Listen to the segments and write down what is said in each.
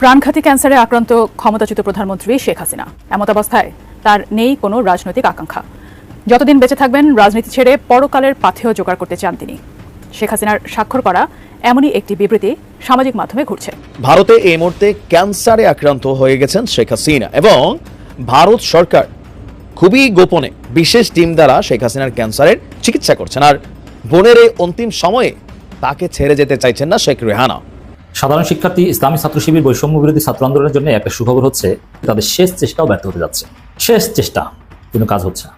প্রাণঘাতী ক্যান্সারে আক্রান্ত ক্ষমতাচ্যুত প্রধানমন্ত্রী শেখ হাসিনা। এমত অবস্থায় তার নেই কোনো রাজনৈতিক আকাঙ্ক্ষা। যতদিন বেঁচে থাকবেন রাজনীতি ছেড়ে পরকালের পাথেয় জোগাড় করতে চান তিনি। শেখ হাসিনার স্বাক্ষর করা এমনই একটি বিবৃতি সামাজিক মাধ্যমে ঘুরছে। ভারতে এই মুহূর্তে ক্যান্সারে আক্রান্ত হয়ে গেছেন শেখ হাসিনা এবং ভারত সরকার খুবই গোপনে বিশেষ টিম দ্বারা শেখ হাসিনার ক্যান্সারের চিকিৎসা করছেন। আর বোনের এই অন্তিম সময়ে তাকে ছেড়ে যেতে চাইছেন না শেখ রেহানা। সাধারণ শিক্ষার্থী ইসলামী ছাত্র শিবির বৈষম্য বিরোধী ছাত্র আন্দোলনের জন্য একটা সুখবর হচ্ছে, তাদের শেষ চেষ্টাও ব্যর্থ হতে যাচ্ছে। শেষ চেষ্টা, কোনো কাজ হচ্ছে না।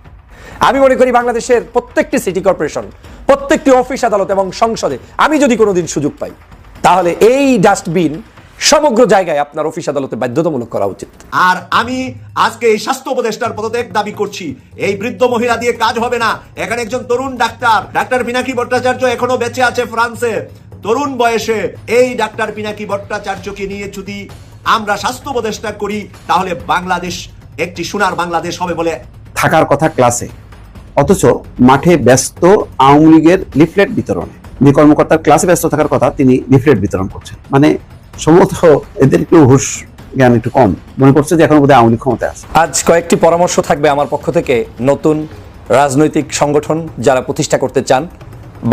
আমি মনে করি বাংলাদেশের প্রত্যেকটি সিটি কর্পোরেশন, প্রত্যেকটি অফিস আদালত এবং সংসদে আমি যদি কোনোদিন সুযোগ পাই, তাহলে এই ডাস্টবিন সমগ্র জায়গায় আপনার অফিস আদালতে বাধ্যতামূলক করা উচিত। আর আমি আজকে এই স্বাস্থ্য উপদেষ্টার পদত্যাগ দাবি করছি। এই বৃদ্ধ মহিলা দিয়ে কাজ হবে না। এখানে একজন তরুণ ডাক্তার পিনাকি ভট্টাচার্য এখনো বেঁচে আছে ফ্রান্সে, তরুণ বয়সে। এই ডাক্তার পিনাকি ভট্টাচার্যকে নিয়ে যদি আমরা স্বাস্থ্য উপদেষ্টা করি, তাহলে বাংলাদেশ একটি সোনার বাংলাদেশ হবে বলে থাকার কথা ক্লাসে, অথচ মাঠে ব্যস্ত আওয়ামী লীগের লিফলেট বিতরণে। যে কর্মকর্তার ক্লাসে ব্যস্ত থাকার কথা, তিনি লিফলেট বিতরণ করছেন। মানে সম্ভবত এদের একটু হুশ জ্ঞান একটু কম, মনে করছে যে এখন বোধহয় আওয়ামী লীগ ক্ষমতায় আছে। আজ কয়েকটি পরামর্শ থাকবে আমার পক্ষ থেকে নতুন রাজনৈতিক সংগঠন যারা প্রতিষ্ঠা করতে চান,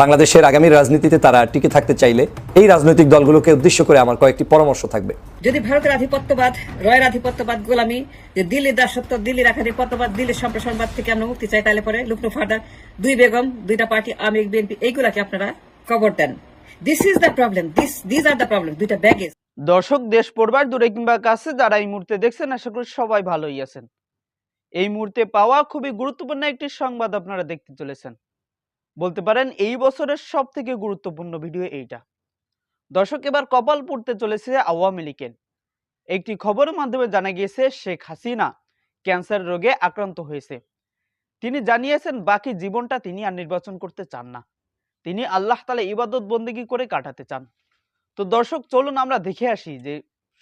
বাংলাদেশের আগামী রাজনীতিতে তারা টিকে থাকতে চাইলে এই রাজনৈতিক দলগুলোকে উদ্দেশ্য করে আমার কয়েকটি পরামর্শ থাকবে। যদি ভারতের আধিপত্যবাদ, রয়ের আধিপত্যবাদ, গোলামি, যে দিল্লির দাসত্ব, দিল্লির আধিপত্যবাদ, দিল্লির সম্প্রসারণবাদ থেকে আমরা মুক্তি চাই, তাহলে পরে লুকনো ফাটা, দুই বেগম, দুইটা পার্টি, আওয়ামী লীগ, বিএনপি, এইগুলাকে আপনারা কবর দেন। This is the problem, this are the problem, দুইটা ব্যাগেজ। দর্শক, দেশ পড়বার দূরে কিংবা কাছে যারা এই মুহূর্তে দেখছেন, আশা করি সবাই ভালোই আছেন। এই মুহূর্তে পাওয়া খুবই গুরুত্বপূর্ণ একটি সংবাদ আপনারা দেখতে চলেছেন। বলতে পারেন এই বছরের সব থেকে গুরুত্বপূর্ণ ভিডিও এইটা। দর্শক, এবার কপাল পড়তে চলেছে আওয়ামী লীগের। একটি খবরের মাধ্যমে জানা গিয়েছে শেখ হাসিনা ক্যান্সার রোগে আক্রান্ত হয়েছে। তিনি জানিয়েছেন বাকি জীবনটা তিনি আর নির্বাচন করতে চান না, তিনি আল্লাহ তাআলা ইবাদত বন্দেগী করে কাটাতে চান। তো দর্শক, চলুন আমরা দেখে আসি যে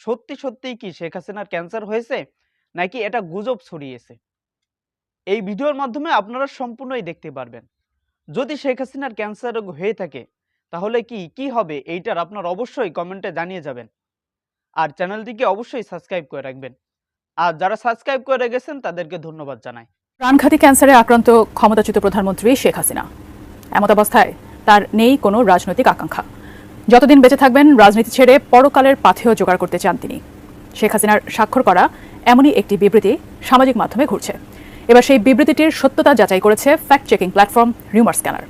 সত্যি সত্যিই কি শেখ হাসিনার ক্যান্সার হয়েছে নাকি এটা গুজব ছড়িয়েছে। এই ভিডিওর মাধ্যমে আপনারা সম্পূর্ণই দেখতে পারবেন। যদি শেখ হাসিনার ক্যান্সার রোগ হয়ে থাকে তাহলে কি হবে এইটার আপনার অবশ্যই কমেন্টে জানিয়ে যাবেন। আর চ্যানেলটিকে অবশ্যই সাবস্ক্রাইব করে রাখবেন। আর যারা সাবস্ক্রাইব করে গেছেন তাদেরকে ধন্যবাদ জানাই। প্রাণঘাতী ক্যান্সারে আক্রান্ত ক্ষমতাচ্যুত প্রধানমন্ত্রী শেখ হাসিনা। এমত অবস্থায় তার নেই কোনো রাজনৈতিক আকাঙ্ক্ষা। যতদিন বেঁচে থাকবেন রাজনীতি ছেড়ে পরকালের পাথেয় জোগাড় করতে চান তিনি। শেখ হাসিনার স্বাক্ষর করা এমনই একটি বিবৃতি সামাজিক মাধ্যমে ঘুরছে। এবার সেই বিবৃতিটির সত্যতা যাচাই করেছে fact checking platform Rumor scanner.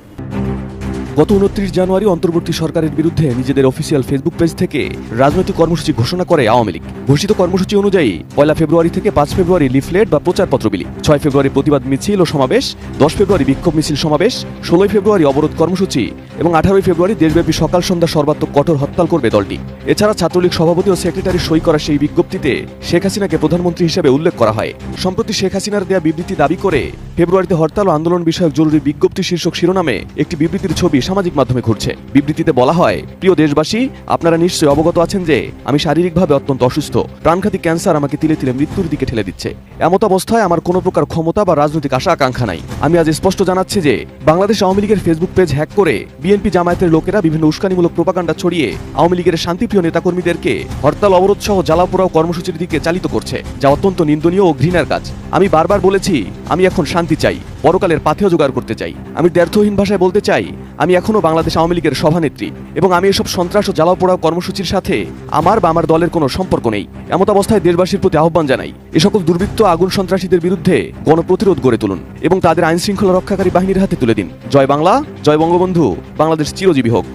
গত 29 জানুয়ারি অন্তর্বর্তী সরকারের বিরুদ্ধে নিজেদের অফিসিয়াল ফেসবুক পেজ থেকে রাজনৈতিক কর্মসূচি ঘোষণা করে আওয়ামী লীগ। ঘোষিত কর্মসূচি অনুযায়ী 1 ফেব্রুয়ারি থেকে 5 ফেব্রুয়ারি লিফলেট বা প্রচারপত্র বিলি, 6 ফেব্রুয়ারি প্রতিবাদ মিছিল ও সমাবেশ, 10 ফেব্রুয়ারি বিক্ষোভ মিছিল সমাবেশ, 16 ফেব্রুয়ারি অবরোধ কর্মসূচি এবং 18 ফেব্রুয়ারি দেশব্যাপী সকাল সন্ধ্যা সর্বাত্মক কঠোর হরতাল করবে দলটি। এছাড়া ছাত্রলীগ সভাপতি ও সেক্রেটারি সই করা সেই বিজ্ঞপ্তিতে শেখ হাসিনাকে প্রধানমন্ত্রী হিসেবে উল্লেখ করা হয়। সম্প্রতি শেখ হাসিনার দেয়া বিবৃতি দাবি করে ফেব্রুয়ারিতে হরতাল ও আন্দোলন বিষয়ক জরুরি বিজ্ঞপ্তি শীর্ষক শিরোনামে একটি বিবৃতির ছবি সামাজিক মাধ্যমে ঘুরছে। বিবৃতিতে বলা হয়, প্রিয় দেশবাসী, আপনারা নিশ্চয়ই অবগত আছেন যে আমি শারীরিকভাবে অত্যন্ত অসুস্থ। প্রাণঘাতী ক্যান্সার আমাকে তিলে তিলে মৃত্যুর দিকে ঠেলে দিচ্ছে। এমত অবস্থায় আমার কোনো প্রকার ক্ষমতা বা রাজনৈতিক আশা আকাঙ্ক্ষা নাই। আমি আজ স্পষ্ট জানাচ্ছি যে বাংলাদেশ আওয়ামী লীগের ফেসবুক পেজ হ্যাক করে বিএনপি জামায়াতের লোকেরা বিভিন্ন উস্কানিমূলক প্রোপাগান্ডা ছড়িয়ে আওয়ামী লীগের শান্তিপ্রিয় নেতাকর্মীদেরকে হরতাল, অবরোধ সহ জ্বালাপোড়াও কর্মসূচির দিকে চালিত করছে, যা অত্যন্ত নিন্দনীয় ও ঘৃণার কাজ। আমি বারবার বলেছি, আমি এখন শান্তি চাই, পরকালের পাথেয় জোগাড় করতে চাই। আমি দ্ব্যর্থহীন ভাষায় বলতে চাই, আমি এখনো বাংলাদেশ আওয়ামী লীগের সভানেত্রী এবং আমি এসব সন্ত্রাস ও জ্বালাপোড়াও কর্মসূচির সাথে আমার বা আমার দলের কোনো সম্পর্ক নেই। এমত অবস্থায় দেশবাসীর প্রতি আহ্বান জানাই, এ সকল দুর্বৃত্ত আগুন সন্ত্রাসীদের বিরুদ্ধে গণপ্রতিরোধ গড়ে তুলুন এবং তাদের আইন শৃঙ্খলা রক্ষাকারী বাহিনীর হাতে তুলে দিন। জয় বাংলা, জয় বঙ্গবন্ধু, বাংলাদেশ চিরজীবী হোক।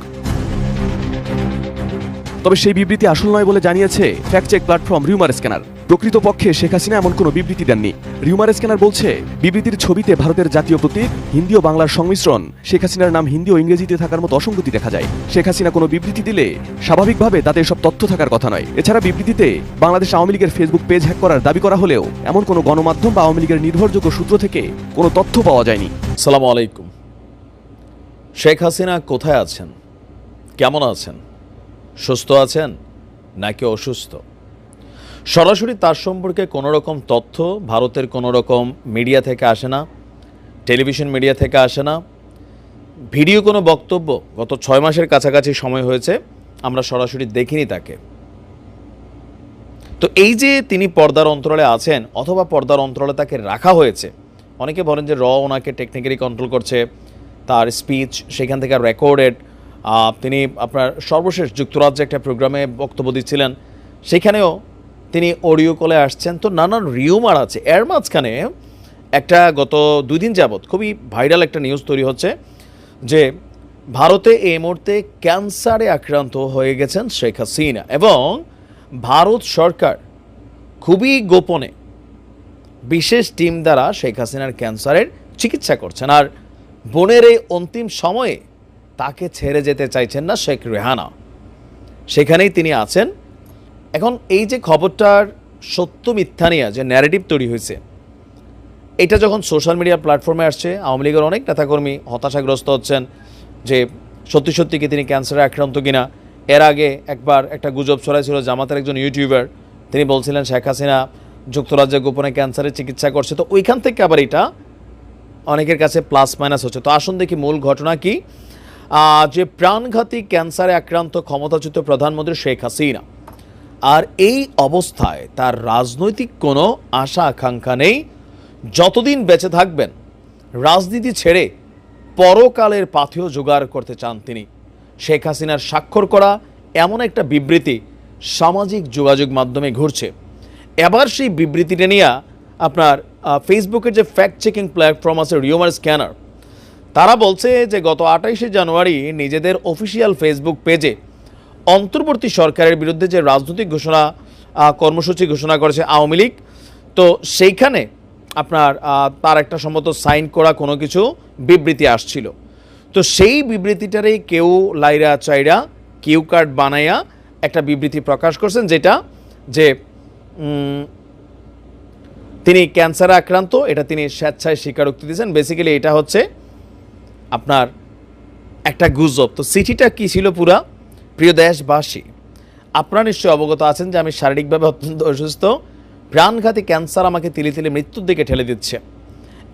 তবে সেই বিবৃতি আসল নয় বলে জানিয়েছে fact check platform Rumor Scanner. প্রকৃতপক্ষে শেখ হাসিনা এমন কোনো বিবৃতি দেননি। রিউমার স্ক্যানার বলছে, বিবৃতির ছবিতে ভারতের জাতীয় প্রতীক, হিন্দি ও বাংলার সংমিশ্রণ, শেখ হাসিনার নাম হিন্দি ও ইংরেজিতে থাকার মতো অসঙ্গতি দেখা যায়। শেখ হাসিনা কোনো বিবৃতি দিলে স্বাভাবিকভাবে তাতে এসব তথ্য থাকার কথা নয়। এছাড়া বিবৃতিতে বাংলাদেশ আওয়ামী লীগের ফেসবুক পেজ হ্যাক করার দাবি করা হলেও এমন কোনো গণমাধ্যম বা আওয়ামী লীগের নির্ভরযোগ্য সূত্র থেকে কোনো তথ্য পাওয়া যায়নি। আসসালামু আলাইকুম। শেখ হাসিনা কোথায় আছেন, কেমন আছেন, সুস্থ আছেন নাকি অসুস্থ? সরাসরি তার সম্পর্কে কোনো রকম তথ্য ভারতের কোনো রকম মিডিয়া থেকে আসে না, টেলিভিশন মিডিয়া থেকে আসে না, ভিডিও কোনো বক্তব্য গত 6 মাসের কাছাকাছি সময় হয়েছে আমরা সরাসরি দেখিনি তাকে। তো এই যে তিনি পর্দার অন্তরালে আছেন অথবা পর্দার অন্তরালে তাকে রাখা হয়েছে, অনেকে বলেন যে ওনাকে টেকনিক্যালি কন্ট্রোল করছে, তার স্পিচ সেখান থেকে রেকর্ডেড। তিনি আপনার সর্বশেষ যুক্তরাজ্যে একটা প্রোগ্রামে বক্তব্য দিচ্ছিলেন, সেখানেও তিনি অডিও কলে আসছেন। তো নানান রিউমার আছে। এর মাঝখানে একটা গত 2 দিন যাবৎ খুবই ভাইরাল একটা নিউজ তৈরি হচ্ছে যে ভারতে এই মুহূর্তে ক্যান্সারে আক্রান্ত হয়ে গেছেন শেখ হাসিনা, এবং ভারত সরকার খুবই গোপনে বিশেষ টিম দ্বারা শেখ হাসিনার ক্যান্সারের চিকিৎসা করছেন। আর বোনের এই অন্তিম সময়ে তাকে ছেড়ে যেতে চাইছেন না শেখ রেহানা, সেখানেই তিনি আছেন। এখন এই যে খবরটার সত্য মিথ্যা নিয়ে যে ন্যারেটিভ তৈরি হয়েছে, এটা যখন সোশ্যাল মিডিয়া প্ল্যাটফর্মে আসছে, আওয়ামী লীগের অনেক নেতাকর্মী হতাশাগ্রস্ত হচ্ছেন যে সত্যি সত্যি কি তিনি ক্যান্সারে আক্রান্ত কিনা। এর আগে একবার একটা গুজব ছড়াইছিল, জামাতের একজন ইউটিউবার তিনি বলছিলেন শেখ হাসিনা যুক্তরাজ্যে গোপনে ক্যান্সারের চিকিৎসা করছে। তো ওইখান থেকে আবার এটা অনেকের কাছে প্লাস মাইনাস হচ্ছে। তো আসুন দেখি মূল ঘটনা কি। যে প্রাণঘাতী ক্যান্সারে আক্রান্ত ক্ষমতাচ্যুত প্রধানমন্ত্রী শেখ হাসিনা, আর এই অবস্থায় তার রাজনৈতিক কোনো আশা আকাঙ্ক্ষা নেই। যতদিন বেঁচে থাকবেন রাজনীতি ছেড়ে পরকালের পাথেয় জোগাড় করতে চান তিনি। শেখ হাসিনার স্বাক্ষর করা এমন একটা বিবৃতি সামাজিক যোগাযোগ মাধ্যমে ঘুরছে। এবার সেই বিবৃতিটা নিয়ে আপনার ফেসবুকের যে ফ্যাক্ট চেকিং প্ল্যাটফর্ম আছে রিউমার স্ক্যানার, তারা বলছে যে গত 28শে জানুয়ারি নিজেদের অফিসিয়াল ফেসবুক পেজে অন্তর্বর্তী সরকারের বিরুদ্ধে যে রাজনৈতিক কর্মসূচি ঘোষণা করেছে আওয়ামী লীগ, তো সেইখানে আপনার তার একটা সম্মত সাইন করা কোনো কিছু বিবৃতি আসছিল। তো সেই বিবৃতিটারেই কেউ লাইরা চাইরা কিউ কার্ড বানাইয়া একটা বিবৃতি প্রকাশ করছেন, যেটা যে তিনি ক্যান্সারে আক্রান্ত, এটা তিনি স্বেচ্ছায় স্বীকারোক্তি দিয়েছেন। বেসিক্যালি এটা হচ্ছে আপনার একটা গুজব। তো চিঠিটা কী ছিল পুরা? প্রিয় দেশবাসী, আপনারা নিশ্চয়ই অবগত আছেন যে আমি শারীরিকভাবে অত্যন্ত অসুস্থ, প্রাণঘাতী ক্যান্সার আমাকে তিলে তিলে মৃত্যুর দিকে ঠেলে দিচ্ছে।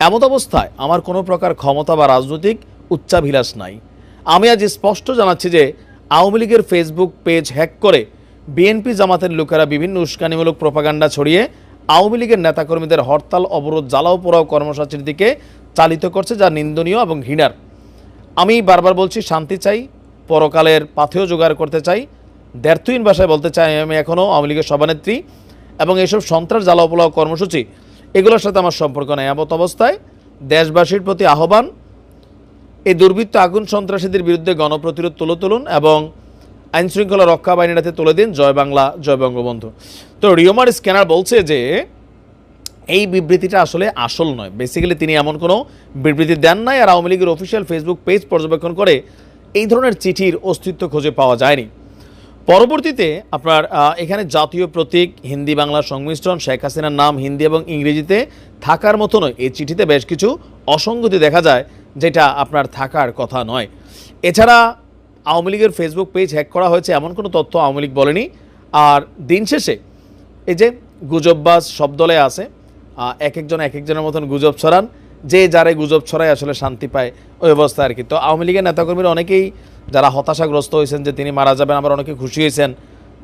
এমত অবস্থায় আমার কোনো প্রকার ক্ষমতা বা রাজনৈতিক উচ্চাভিলাষ নাই। আমি আজ স্পষ্ট জানাচ্ছি যে আওয়ামী লীগের ফেসবুক পেজ হ্যাক করে বিএনপি জামাতের লোকেরা বিভিন্ন উস্কানিমূলক প্রপাগান্ডা ছড়িয়ে আওয়ামী লীগের নেতাকর্মীদের হরতাল, অবরোধ, জ্বালাও পোড়াও কর্মসূচির দিকে চালিত করছে, যা নিন্দনীয় এবং ঘৃণার। আমি বারবার বলছি, শান্তি চাই, পরকালের পাথেয় জোগাড় করতে চাই। দ্ব্যর্থহীন ভাষায় বলতে চাই, আমি এখনও আওয়ামী লীগের সভানেত্রী, এবং এইসব সন্ত্রাস, জ্বালাও পোড়াও কর্মসূচি এগুলোর সাথে আমার সম্পর্ক নেই। এমত অবস্থায় দেশবাসীর প্রতি আহ্বান, এই দুর্বৃত্ত আগুন সন্ত্রাসীদের বিরুদ্ধে গণপ্রতিরোধ তুলুন এবং আইনশৃঙ্খলা রক্ষা বাহিনীর হাতে তুলে দিন। জয় বাংলা, জয় বঙ্গবন্ধু। তো রিউমার স্ক্যানার বলছে যে এই বিবৃতিটা আসলে আসল নয়। বেসিক্যালি তিনি এমন কোনো বিবৃতি দেন নাই, আর আওয়ামী লীগের অফিসিয়াল ফেসবুক পেজ পর্যবেক্ষণ করে এই ধরনের চিঠির অস্তিত্ব খুঁজে পাওয়া যায়নি। পরবর্তীতে আপনার এখানে জাতীয় প্রতীক, হিন্দি বাংলা সংমিশ্রণ, শেখ হাসিনার নাম হিন্দি এবং ইংরেজিতে থাকার মতো নয়। এই চিঠিতে বেশ কিছু অসঙ্গতি দেখা যায়, যেটা আপনার থাকার কথা নয়। এছাড়া আওয়ামী লীগের ফেসবুক পেজ হ্যাক করা হয়েছে এমন কোনো তথ্য আওয়ামী লীগ বলেনি। আর দিন শেষে এই যে গুজববাজ সব দলে আছে, এক একজনের মতন গুজব ছড়ান, যে যারে গুজব ছড়ায় আসলে শান্তি পায়, ওই অবস্থা আর কি। তো আওয়ামী লীগের নেতাকর্মীরা অনেকেই যারা হতাশাগ্রস্ত হয়েছেন যে তিনি মারা যাবেন, আবার অনেকে খুশি হয়েছেন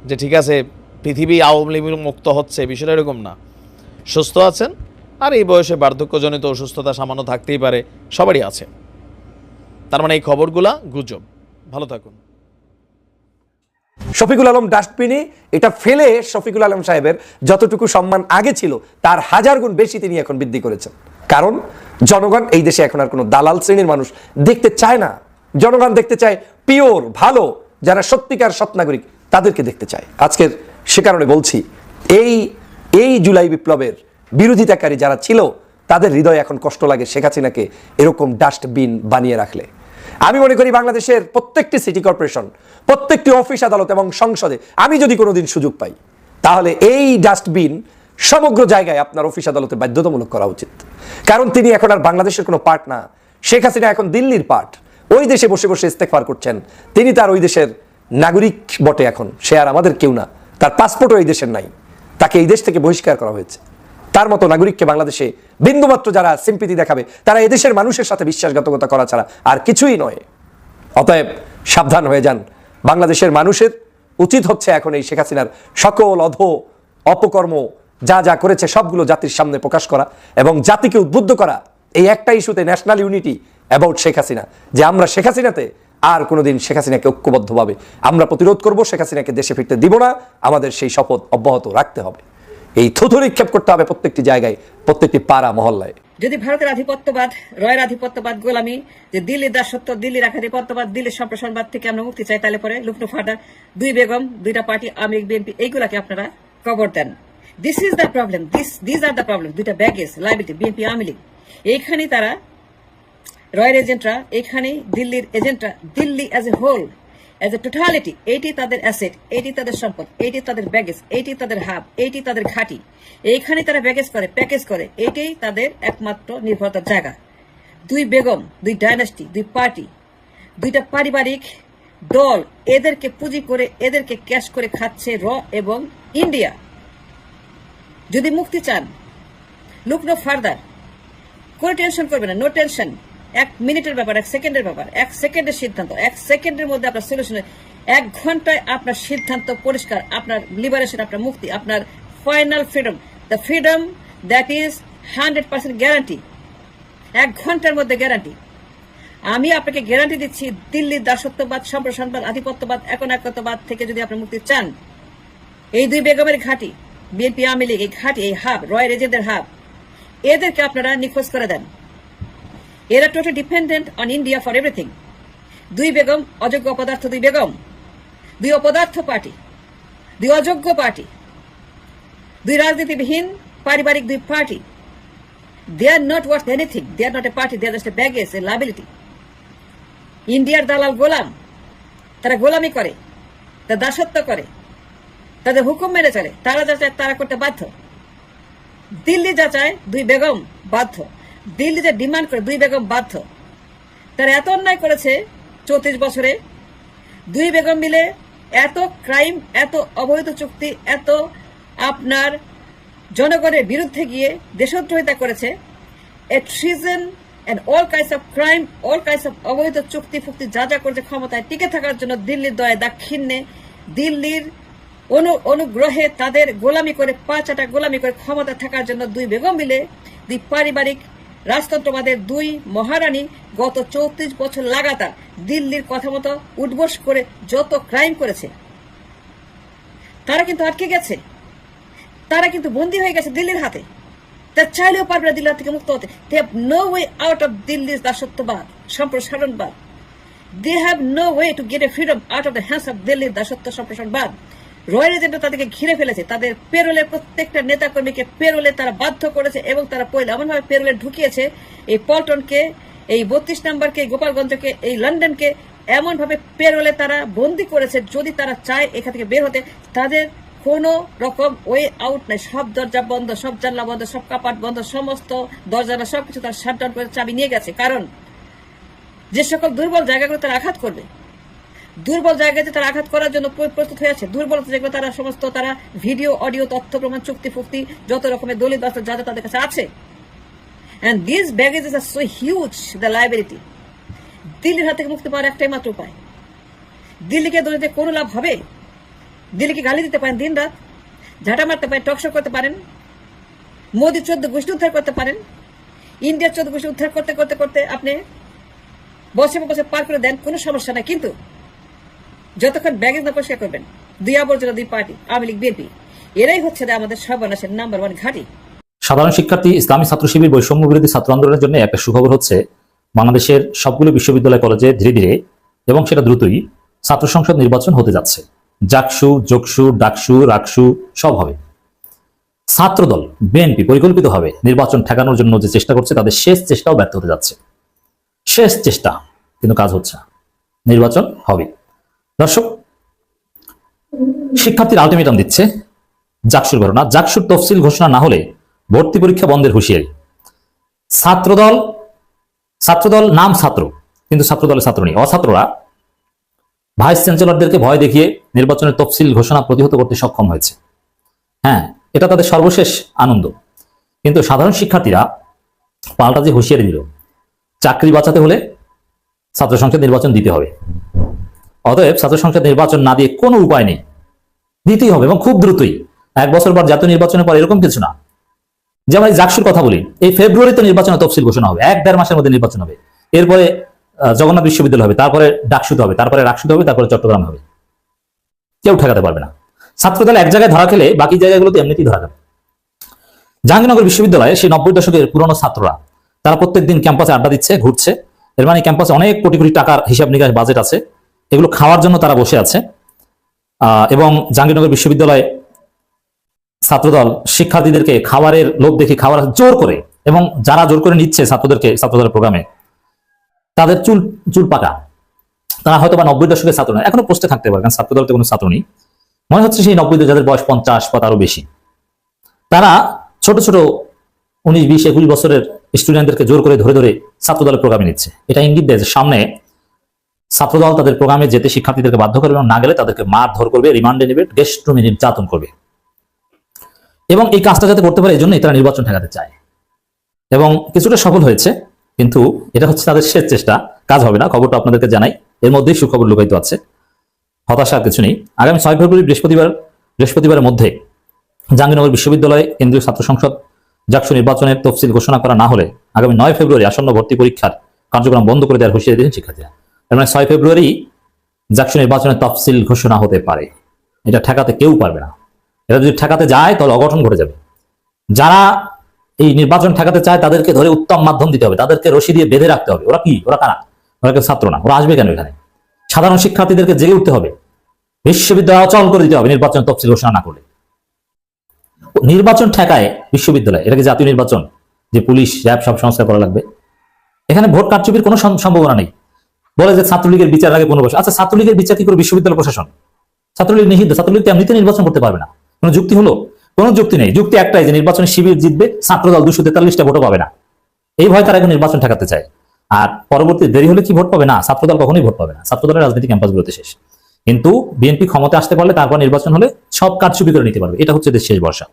যে ঠিক আছে পৃথিবী আওয়ামী লীগ মুক্ত হচ্ছে। বিষয়টা এরকম না, সুস্থ আছেন, আর এই বয়সে বার্ধক্যজনিত অসুস্থতা সামান্য থাকতেই পারে, সবারই আছে। তার মানে এই খবরগুলা গুজব। ভালো থাকুন। শফিকুল আলম ডাস্টবিনে এটা ফেলে শফিকুল আলম সাহেবের যতটুকু সম্মান আগে ছিল তার 1000 গুণ বেশি তিনি এখন বৃদ্ধি করেছেন। কারণ জনগণ এই দেশে এখন আর কোনো দালাল শ্রেণীর মানুষ দেখতে চায় না। জনগণ দেখতে চায় পিওর, ভালো, যারা সত্যিকার সৎ নাগরিক, তাদেরকে দেখতে চায়। আজকের সে কারণে বলছি, এই জুলাই বিপ্লবের বিরোধিতাকারী যারা ছিল তাদের হৃদয়ে এখন কষ্ট লাগে শেখ হাসিনাকে এরকম ডাস্টবিন বানিয়ে রাখলে। আমি মনে করি বাংলাদেশের প্রত্যেকটি সিটি কর্পোরেশন, প্রত্যেকটি অফিস, আদালত এবং সংসদে আমি যদি কোনোদিন সুযোগ পাই, তাহলে এই ডাস্টবিন সমগ্র জায়গায় আপনার অফিস আদালতে বাধ্যতামূলক করা উচিত। কারণ তিনি এখন আর বাংলাদেশের কোনো পার্ট না। শেখ হাসিনা এখন দিল্লির পার্ট। ওই দেশে বসে বসে ইস্তেগফার করছেন। তিনি তার ওই দেশের নাগরিক বটে, এখন সে আর আমাদের কেউ না। তার পাসপোর্টও এই দেশের নাই, তাকে এই দেশ থেকে বহিষ্কার করা হয়েছে। তার মতো নাগরিককে বাংলাদেশে বিন্দুমাত্র যারা সিম্পিতি দেখাবে, তারা এদেশের মানুষের সাথে বিশ্বাসঘাতকতা করা ছাড়া আর কিছুই নয়। অতএব সাবধান হয়ে যান। বাংলাদেশের মানুষের উচিত হচ্ছে এখন এই শেখ হাসিনার সকল অপকর্ম যা যা করেছে সবগুলো জাতির সামনে প্রকাশ করা এবং জাতিকে উদ্বুদ্ধ করা এই একটা ইস্যুতে national unity about Sheikh Hasina, যে আমরা শেখ হাসিনাতে আর কোনোদিন শেখ হাসিনাকে ঐক্যবদ্ধভাবে আমরা প্রতিরোধ করব, শেখ হাসিনাকে দেশে ফিরতে দিব না, আমাদের সেই শপথ অব্যাহত রাখতে হবে। এই থুথু নিক্ষেপ করতে হবে প্রত্যেকটি জায়গায়, প্রত্যেকটি পাড়া মহল্লায়। যদি ভারতের আধিপত্যবাদ, রয়ের আধিপত্যবাদ, গোলামি, যে দিল্লির দাসত্ব, দিল্লির আধিপত্যবাদ, দিল্লির সম্প্রসারণবাদ থেকে আমরা মুক্তি চাই, তাহলে পরে লুকনো ফাটা, দুই বেগম, দুইটা পার্টি, আওয়ামী লীগ, বিএনপি, এইগুলাকে আপনারা কবর দেন। This is the problem, this are the problem. দুইটা ব্যাগেজ, লাইবিলিটি, বিএনপি, আওয়ামী লীগ, এইখানে তারা রয়ের এজেন্টরা, এইখানে দিল্লির এজেন্টরা, Delhi as a whole, as a totality, এইটি তাদের অ্যাসেট, এইটি তাদের সম্পদ, এইটি তাদের ব্যাগেজ, এইটি তাদের হাব, এইটি তাদের ঘাঁটি, এইখানে তারা ব্যাগেজ করে, প্যাকেজ করে, এইটাই তাদের একমাত্র নির্ভরতার জায়গা। দুই বেগম, দুই ডাইনাস্টি, দুই পার্টি, দুইটা পারিবারিক দল এদেরকে পুঁজি করে, এদেরকে ক্যাশ করে খাচ্ছে র এবং ইন্ডিয়া। যদি মুক্তি চান, লুক নো ফার্দার, কোনো টেনশন করবে না, নো টেনশন। 1 মিনিটের ব্যাপার, 1 সেকেন্ডের ব্যাপার, 1 সেকেন্ডের সিদ্ধান্ত, 1 সেকেন্ডের মধ্যে আপনার সলিউশন, 1 ঘন্টায় আপনার সিদ্ধান্ত পরিষ্কার, আপনার লিবারেশন, আপনার মুক্তি, আপনার final freedom, the freedom that is 100% guarantee, 1 ঘন্টার মধ্যে গ্যারান্টি। আমি আপনাকে গ্যারান্টি দিচ্ছি, দিল্লির দাসত্ববাদ, সম্প্রসারণবাদ, আধিপত্যবাদ, একনায়কত্ববাদ থেকে যদি আপনি মুক্তি চান, এই দুই বেগমের ঘাঁটি, বিএনপি, আওয়ামী লীগ, এই ঘাঁটি, এই হাব, রয়ের এজেন্টদের হাব, এদেরকে আপনারা নিখোঁজ করে দেন। এরা totally dependent on India for everything. দুই বেগম, অযোগ্য অপদার্থ দুই বেগম, দুই অপদার্থ পার্টি, দুই অযোগ্য পার্টি, দুই রাজনীতিবিহীন পারিবারিক দুই party. They are not worth anything, they are not a party, they are just a baggage, a liability. ইন্ডিয়ার দালাল গোলাম, তারা গোলামি করে, তারা দাসত্ব করে, তাদের হুকুম মেনে চলে, তারা যা চায় তারা করতে বাধ্য। দিল্লি যা চায় দুই বেগম বাধ্য, দিল্লি যে ডিমান্ড করে দুই বেগম বাধ্য। তারা এত অন্যায় করেছে 34 বছরে, দুই বেগম মিলে এত ক্রাইম, এত অবৈধ চুক্তি, এত আপনার জনগণের বিরুদ্ধে গিয়ে দেশদ্রোহিতা করেছে। A treason and all kinds of crime, all kinds of অবৈধ চুক্তি ফুক্তি যা যা করেছে ক্ষমতায় টিকে থাকার জন্য, দিল্লির দয়ে দাক্ষিণ্যে, দিল্লির অনুগ্রহে তাদের গোলামি করে, পাঁচাটা গোলামি করে ক্ষমতা থাকার জন্য দুই বেগম মিলে, দুই পারিবারিক রাজতন্ত্রবাদের দুই মহারানী গত 34 বছর লাগাতার দিল্লির কথা মতো উঠবোস করে যত ক্রাইম করেছে, তারা কিন্তু আটকে গেছে, তারা কিন্তু বন্দী হয়ে গেছে দিল্লির হাতে। তারা চাইলেও পারবে না দিল্লির হাত থেকে মুক্ত হতে। They have no way out of দিল্লির দাসত্ববাদ, সম্প্রসারণবাদ। They have no way to get a freedom out of the hands of দিল্লির দাসত্ব সম্প্রসারণবাদ। রয়্যাল এজেন্টরা তাদেরকে ঘিরে ফেলেছে, তাদের পেরোলের প্রত্যেকটা নেতাকর্মীকে পেরোলে তারা বাধ্য করেছে এবং তারা এমনভাবে পেরোলে ঢুকিয়েছে, এই পল্টনকে, এই 32 নম্বরকে, গোপালগঞ্জকে, এই লন্ডনকে এমনভাবে পেরোলে তারা বন্দি করেছে, যদি তারা চায় এখান থেকে বের হতে তাদের কোনো রকম ওয়ে আউট নাই। সব দরজা বন্ধ, সব জানলা বন্ধ, সব কাপাট বন্ধ, সমস্ত দরজা সবকিছু তারা শাটডাউন করে চাবি নিয়ে গেছে। কারণ যে সকল দুর্বল জায়গাগুলো তারা আঘাত করবে, দুর্বল জায়গাতে তারা আঘাত করার জন্য প্রস্তুত হয়ে আছে। দুর্বলতা যেগুলো তারা সমস্ত তারা ভিডিও, অডিও, তথ্য প্রমাণ, চুক্তি ফুক্তি, যত রকমের দলিল দস্তাবেজ যা যা তাদের কাছে আছে। And these baggages are so huge, the liability. দিল্লির হাত থেকে মুক্তি পাওয়ার একটাই মাত্র উপায়। দিল্লিকে দলিতে কোনো লাভ হবে? দিল্লিকে গালি দিতে পারেন দিন রাত, ঝাঁটা মারতে পারেন, টকশো করতে পারেন, মোদী 14 গোষ্ঠী উদ্ধার করতে পারেন, ইন্ডিয়ার 14 গোষ্ঠী উদ্ধার করতে করতে করতে আপনি বছর বছর পার করে দেন, কোনো সমস্যা নাই। কিন্তু যতক্ষণ ব্যাগেজ না পরিষ্কার করবেন, দুই আবর্জনা দুই পার্টি, আওয়ামী লীগ, বিএনপি, এরাই হচ্ছে আমাদের সর্বনাশের নাম্বার 1 ঘাঁটি। সাধারণ শিক্ষার্থী ইসলামী ছাত্র শিবির বৈষম্য বিরোধী ছাত্র আন্দোলনের জন্য একটা সুখবর হচ্ছে, বাংলাদেশের সবগুলো বিশ্ববিদ্যালয় কলেজে ধীরে ধীরে এবং সেটা দ্রুতই ছাত্র সংসদ নির্বাচন হতে যাচ্ছে। জাকসু, যোগসু, ডাকসু, রাকসু সব হবে। ছাত্রদল বিএনপি পরিকল্পিতভাবে নির্বাচন ঠেকানোর জন্য যে চেষ্টা করছে, তাদের শেষ চেষ্টাও ব্যর্থ হতে যাচ্ছে। শেষ চেষ্টা, কিন্তু কাজ হচ্ছে না। নির্বাচন হবে। দর্শক, শিক্ষার্থীর আলটিমেটাম দিচ্ছে জাকসুর ঘটনা। জাকসুর তফসিল ঘোষণা না হলে ভর্তি পরীক্ষা বন্ধের হুঁশিয়ারি। ছাত্রদল নাম ছাত্র, কিন্তু ছাত্রদলের ছাত্র নেই। অছাত্ররা ভাইস চ্যান্সেলরদেরকে ভয় দেখিয়ে নির্বাচনের তফসিল ঘোষণা প্রতিহত করতে সক্ষম হয়েছে। হ্যাঁ, এটা তাদের সর্বশেষ আনন্দ। কিন্তু সাধারণ শিক্ষার্থীরা পাল্টা যে হুঁশিয়ারি দিল, চাকরি বাঁচাতে হলে ছাত্র সংসদ নির্বাচন দিতে হবে। অতএব ছাত্র সংসদ নির্বাচন না দিয়ে কোনো উপায় নেই, দিতেই হবে এবং খুব দ্রুতই। 1 বছর পর জাতীয় নির্বাচনের পর এরকম কিছু না। যেমন এই জাকসুর কথা বলি, এই ফেব্রুয়ারিতে নির্বাচনের তফসিল ঘোষণা হবে, 1-1.5 মাসের মধ্যে নির্বাচন হবে। এরপরে জগন্নাথ বিশ্ববিদ্যালয় হবে, তারপরে ডাকসুতে হবে, তারপরে রাকসুতে হবে, তারপরে চট্টগ্রাম হবে। কেউ ঠেকাতে পারবে না। ছাত্রদল এক জায়গায় ধরা খেলে বাকি জায়গাগুলোতে এমনিতেই ধরা যাবে। জাহাঙ্গীরনগর বিশ্ববিদ্যালয়ে সেই 90 দশকের পুরনো ছাত্ররা তারা প্রত্যেকদিন ক্যাম্পাসে আড্ডা দিচ্ছে, ঘুরছে। এর মানে ক্যাম্পাসে অনেক কোটি কোটি টাকার হিসাব নিকাশ বাজেট আছে, এগুলো খাওয়ার জন্য তারা বসে আছে। এবং জাহাঙ্গীরনগর বিশ্ববিদ্যালয়ে ছাত্রদল শিক্ষার্থীদেরকে খাবারের লোভ দেখে খাবার জোর করে, এবং যারা জোর করে নিচ্ছে ছাত্রদেরকে ছাত্রদলের প্রোগ্রামে, তাদের চুল পাকা। তারা হয়তো বা 90 দশকের ছাত্র নয়, এখনো পোস্টে থাকতে পারে, কারণ ছাত্রদলতে কোনো ছাত্র নেই। মনে হচ্ছে সেই 90 যাদের বয়স 50 বা তারও বেশি, তারা ছোট ছোট 19, 20, 21 বছরের স্টুডেন্টদেরকে জোর করে ধরে ধরে ছাত্রদলের প্রোগ্রামে নিচ্ছে। এটা ইঙ্গিত দেয় যে সামনে ছাত্রদল তাদের প্রোগ্রামে যেতে শিক্ষার্থীদেরকে বাধ্য করবে, এবং না গেলে তাদেরকে মারধর করবে, রিমান্ডে নেবে, গেস্ট রুমে নির্যাতন করবে। এবং এই কাজটা যাতে করতে পারে এই জন্যই তারা নির্বাচন ঠেকাতে চায়, এবং কিছুটা সফল হয়েছে। কিন্তু এটা হচ্ছে তাদের শেষ চেষ্টা, কাজ হবে না। খবরটা আপনাদেরকে জানাই, এর মধ্যেই সুখবর লুকায়িত আছে, হতাশার কিছু নেই। আগামী 6 ফেব্রুয়ারি বৃহস্পতিবারের মধ্যে জাহাঙ্গীরনগর বিশ্ববিদ্যালয়ে কেন্দ্রীয় ছাত্র সংসদ জাকসু নির্বাচনের তফসিল ঘোষণা করা না হলে আগামী 9 ফেব্রুয়ারি আসন্ন ভর্তি পরীক্ষার কার্যক্রম বন্ধ করে দেওয়ার হুঁশিয়ারি দিয়েছেন শিক্ষার্থীরা। তার মানে 6 ফেব্রুয়ারি জাকসু নির্বাচনের তফসিল ঘোষণা হতে পারে। এটা ঠেকাতে কেউ পারবে না। এটা যদি ঠেকাতে যায় তাহলে অঘটন ঘটে যাবে। যারা এই নির্বাচন ঠেকাতে চায় তাদেরকে ধরে উত্তম মাধ্যম দিতে হবে, তাদেরকে রশি দিয়ে বেঁধে রাখতে হবে। ওরা কি? ওরা কারা? ওরা কেউ ছাত্র না। ওরা আসবে কেন এখানে? সাধারণ শিক্ষার্থীদেরকে জেগে উঠতে হবে, বিশ্ববিদ্যালয় অচল করে দিতে হবে নির্বাচন তফসিল ঘোষণা না করলে। নির্বাচন ঠেকায় বিশ্ববিদ্যালয়, এটাকে জাতীয় নির্বাচন, যে পুলিশ র্যাব সব সংস্কার করা লাগবে। এখানে ভোট কারচুপির কোনো সম্ভাবনা নেই। বলে যে ছাত্রলীগের বিচার আগে 15 বছর। আচ্ছা, ছাত্রলীগের বিচার কি করে বিশ্ববিদ্যালয় প্রশাসন? ছাত্রলীগ নিষিদ্ধ, ছাত্রলীগ এমনিতে নির্বাচন করতে পারবে না। কোনো যুক্তি হলো? কোনো যুক্তি নেই। যুক্তি একটাই যে নির্বাচনে শিবির জিতবে, ছাত্রদল 243টা ভোটও পাবে না। এই ভয় তারা এখন নির্বাচন ঠেকাতে চায়। আর পরবর্তী দেরি হলে কি ভোট পাবে না? ছাত্রদল কখনোই ভোট পাবে না। ছাত্রদলের রাজনীতি ক্যাম্পাসগুলোতে শেষ। কিন্তু বিএনপি ক্ষমতা আসতে পারলে, তারপর নির্বাচন হলে সব কারচুপি করে নিতে পারবে। এটা হচ্ছে দেশের শেষ ভরসা।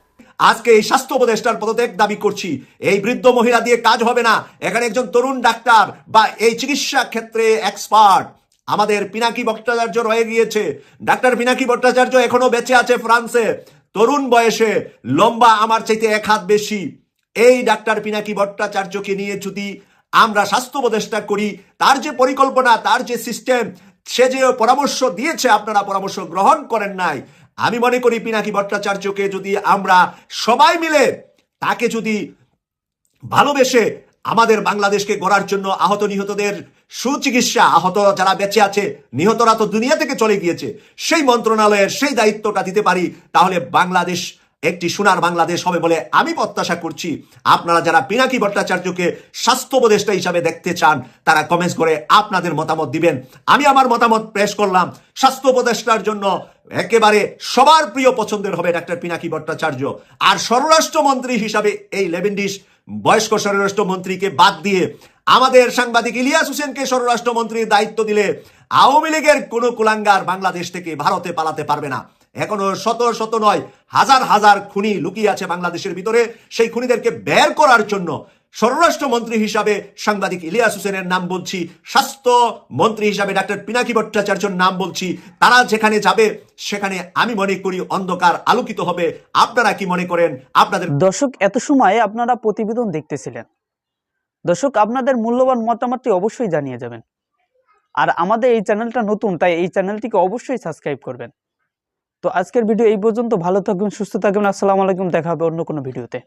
আজকে এই স্বাস্থ্য উপদেষ্টার পদত্যাগ দাবি করছি। এই বৃদ্ধ মহিলা দিয়ে কাজ হবে না। এখানে একজন তরুণ ডাক্তার বা এই চিকিৎসা ক্ষেত্রে এক্সপার্ট আমাদের পিনাকি ভট্টাচার্য রয়ে গিয়েছে। ডাক্তার পিনাকি ভট্টাচার্য এখনো বেঁচে আছে ফ্রান্সে, তরুণ বয়সে, লম্বা আমার চাইতে 1 হাত বেশি। এই ডাক্তার পিনাকি ভট্টাচার্যকে নিয়ে যদি আমরা স্বাস্থ্য উপদেষ্টা করি, তার যে পরিকল্পনা, তার যে সিস্টেম, সে যে পরামর্শ দিয়েছে, আপনারা পরামর্শ গ্রহণ করেন নাই। আমি মনে করি পিনাকি ভট্টাচার্যকে যদি আমরা সবাই মিলে তাকে যদি ভালোবেসে আমাদের বাংলাদেশকে গড়ার জন্য আহত নিহতদের সুচিকিৎসা, আহত যারা বেঁচে আছে, নিহতরা তো দুনিয়া থেকে চলে গিয়েছে, সেই মন্ত্রণালয়ের সেই দায়িত্বটা দিতে পারি, তাহলে বাংলাদেশ একটি সোনার বাংলাদেশ হবে বলে আমি প্রত্যাশা করছি। আপনারা যারা পিনাকি ভট্টাচার্যকে স্বাস্থ্য উপদেষ্টা হিসাবে দেখতে চান, তারা কমেন্টস করে আপনাদের মতামত দিবেন। আমি আমার মতামত পেশ করলাম। স্বাস্থ্য উপদেষ্টার জন্য একেবারে সবার প্রিয় পছন্দের হবে ডাক্তার পিনাকি ভট্টাচার্য। আর স্বরাষ্ট্রমন্ত্রী হিসাবে এই লেভেন্ডিস বয়স্ক স্বরাষ্ট্রমন্ত্রীকে বাদ দিয়ে আমাদের সাংবাদিক ইলিয়াস হোসেনকে স্বরাষ্ট্রমন্ত্রীর দায়িত্ব দিলে আওয়ামী লীগের কোনো কুলাঙ্গার বাংলাদেশ থেকে ভারতে পালাতে পারবে না। এখনো শত শত নয়, হাজার হাজার খুনি লুকিয়ে আছে বাংলাদেশের ভিতরে। সেই খুনিদেরকে বের করার জন্য স্বরাষ্ট্রমন্ত্রী হিসাবে সাংবাদিক ইলিয়াস হোসেনের নাম বলছি, স্বাস্থ্য মন্ত্রী হিসাবে ডাক্তার পিনাকি ভট্টাচার্যের নাম বলছি। তারা যেখানে যাবে সেখানে আমি মনে করি অন্ধকার আলোকিত হবে। আপনারা কি মনে করেন? আপনাদের দর্শক, এত সময় আপনারা প্রতিবেদন দেখতেছিলেন। দর্শক, আপনাদের মূল্যবান মতামতটি অবশ্যই জানিয়ে যাবেন। আর আমাদের এই চ্যানেলটা নতুন, তাই এই চ্যানেলটিকে অবশ্যই সাবস্ক্রাইব করবেন। তো আজকের ভিডিও এই পর্যন্ত। ভালো থাকবেন, সুস্থ থাকবেন। আসসালামু আলাইকুম। দেখা হবে অন্য কোনো ভিডিওতে।